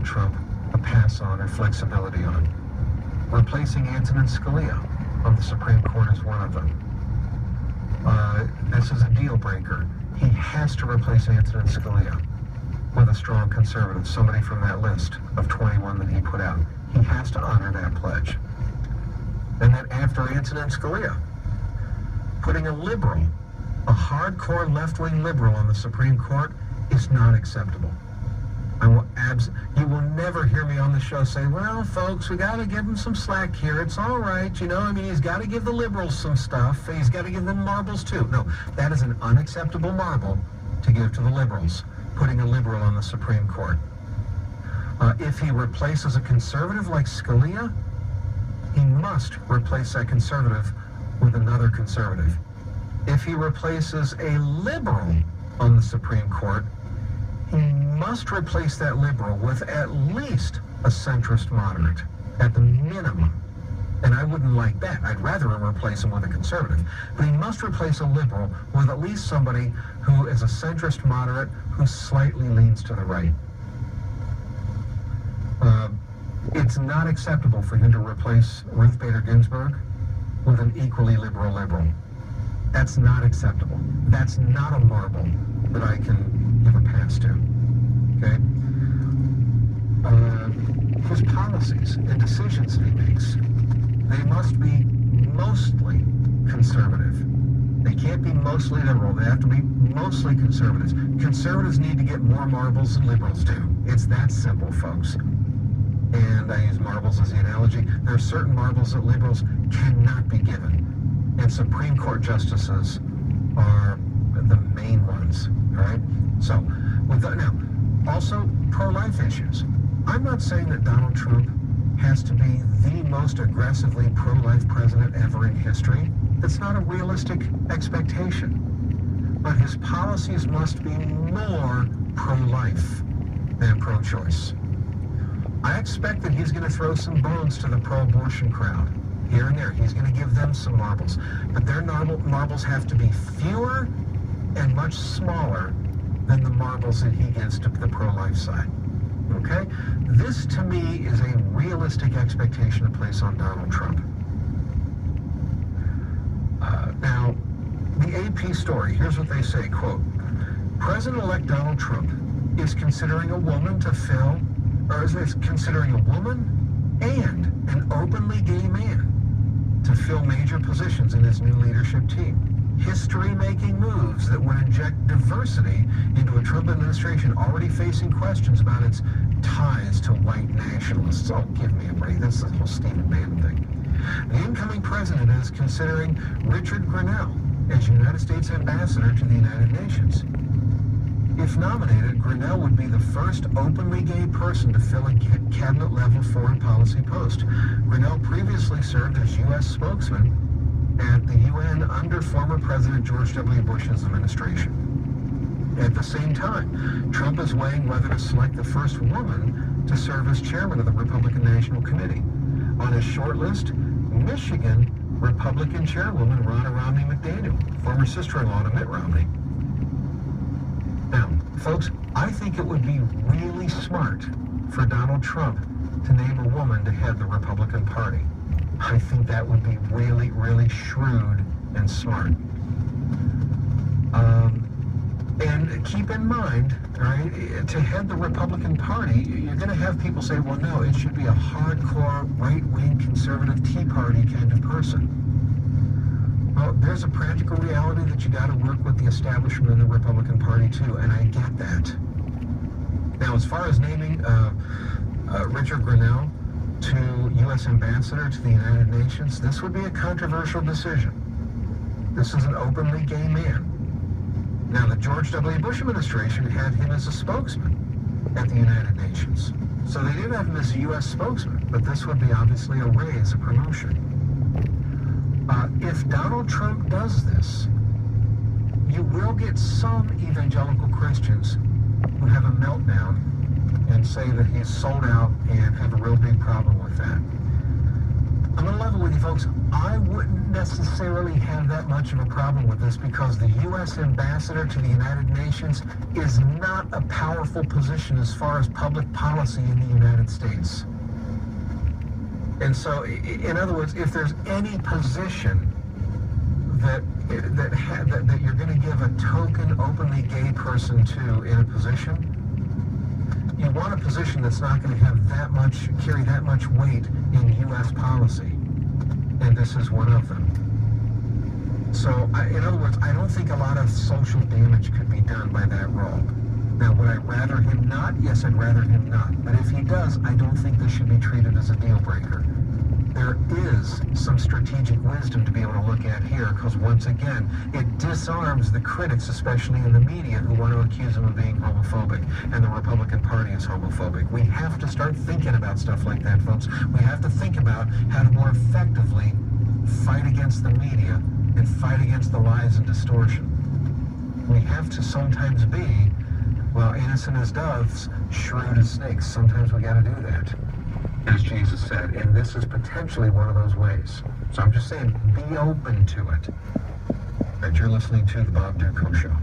Donald Trump a pass on or flexibility on. Replacing Antonin Scalia on the Supreme Court is one of them. This is a deal breaker. He has to replace Antonin Scalia with a strong conservative, somebody from that list of 21 that he put out. He has to honor that pledge. And then after Antonin Scalia, putting a liberal, a hardcore left-wing liberal on the Supreme Court is not acceptable. You will never hear me on the show say, well, folks, we got to give him some slack here. It's all right. You know, I mean, he's got to give the liberals some stuff. He's got to give them marbles, too. No, that is an unacceptable marble to give to the liberals, putting a liberal on the Supreme Court. If he replaces a conservative like Scalia, he must replace that conservative with another conservative. If he replaces a liberal on the Supreme Court, he must replace that liberal with at least a centrist moderate, at the minimum. And I wouldn't like that. I'd rather him replace him with a conservative. But he must replace a liberal with at least somebody who is a centrist moderate who slightly leans to the right. It's not acceptable for him to replace Ruth Bader Ginsburg with an equally liberal. That's not acceptable. That's not a marble that I can give a pass to. Okay? His policies and decisions that he makes, they must be mostly conservative. They can't be mostly liberal. They have to be mostly conservatives. Conservatives need to get more marbles than liberals do. It's that simple, folks. And I use marbles as the analogy. There are certain marbles that liberals cannot be given. And Supreme Court justices are the main ones, all right? So, now, also pro-life issues. I'm not saying that Donald Trump has to be the most aggressively pro-life president ever in history. That's not a realistic expectation. But his policies must be more pro-life than pro-choice. I expect that he's going to throw some bones to the pro-abortion crowd. Here and there. He's going to give them some marbles. But their marbles have to be fewer and much smaller than the marbles that he gives to the pro-life side. Okay? This, to me, is a realistic expectation to place on Donald Trump. Now, the AP story, here's what they say, quote, President-elect Donald Trump is considering a woman to fill, or is considering a woman and an openly gay man to fill major positions in his new leadership team. History-making moves that would inject diversity into a Trump administration already facing questions about its ties to white nationalists. Oh, give me a break. That's the whole Stephen Bannon thing. The incoming president is considering Richard Grenell as United States ambassador to the United Nations. If nominated, Grenell would be the first openly gay person to fill a cabinet-level foreign policy post. Grenell previously served as U.S. spokesman at the UN under former President George W. Bush's administration. At the same time, Trump is weighing whether to select the first woman to serve as chairman of the Republican National Committee. On his short list, Michigan Republican chairwoman Ronna Romney McDaniel, former sister-in-law to Mitt Romney. Now, folks, I think it would be really smart for Donald Trump to name a woman to head the Republican Party. I think that would be really, really shrewd and smart. And keep in mind, right, to head the Republican Party, you're going to have people say, well, no, it should be a hardcore right-wing conservative Tea Party kind of person. Well, there's a practical reality that you got to work with the establishment of the Republican Party, too, and I get that. Now, as far as naming Richard Grenell to U.S. ambassador to the United Nations, this would be a controversial decision. This is an openly gay man. Now, the George W. Bush administration had him as a spokesman at the United Nations. So they did have him as a U.S. spokesman, but this would be obviously a raise, a promotion. If Donald Trump does this, you will get some evangelical Christians who have a meltdown and say that he's sold out and have a real big problem with that. I'm going to level with you folks. I wouldn't necessarily have that much of a problem with this because the U.S. ambassador to the United Nations is not a powerful position as far as public policy in the United States. And so, in other words, if there's any position that you're going to give a token openly gay person to in a position, you want a position that's not going to have carry that much weight in U.S. policy, and this is one of them. So, in other words, I don't think a lot of social damage could be done by that role. Now, would I rather him not? Yes, I'd rather him not. But if he does, I don't think this should be treated as a deal breaker. There is some strategic wisdom to be able to look at here, because once again, it disarms the critics, especially in the media, who want to accuse him of being homophobic, and the Republican Party is homophobic. We have to start thinking about stuff like that, folks. We have to think about how to more effectively fight against the media and fight against the lies and distortion. We have to sometimes be, well, innocent as doves, shrewd as snakes. Sometimes we got to do that, as Jesus said, and this is potentially one of those ways. So I'm just saying, be open to it. And you're listening to The Bob Dutko Show.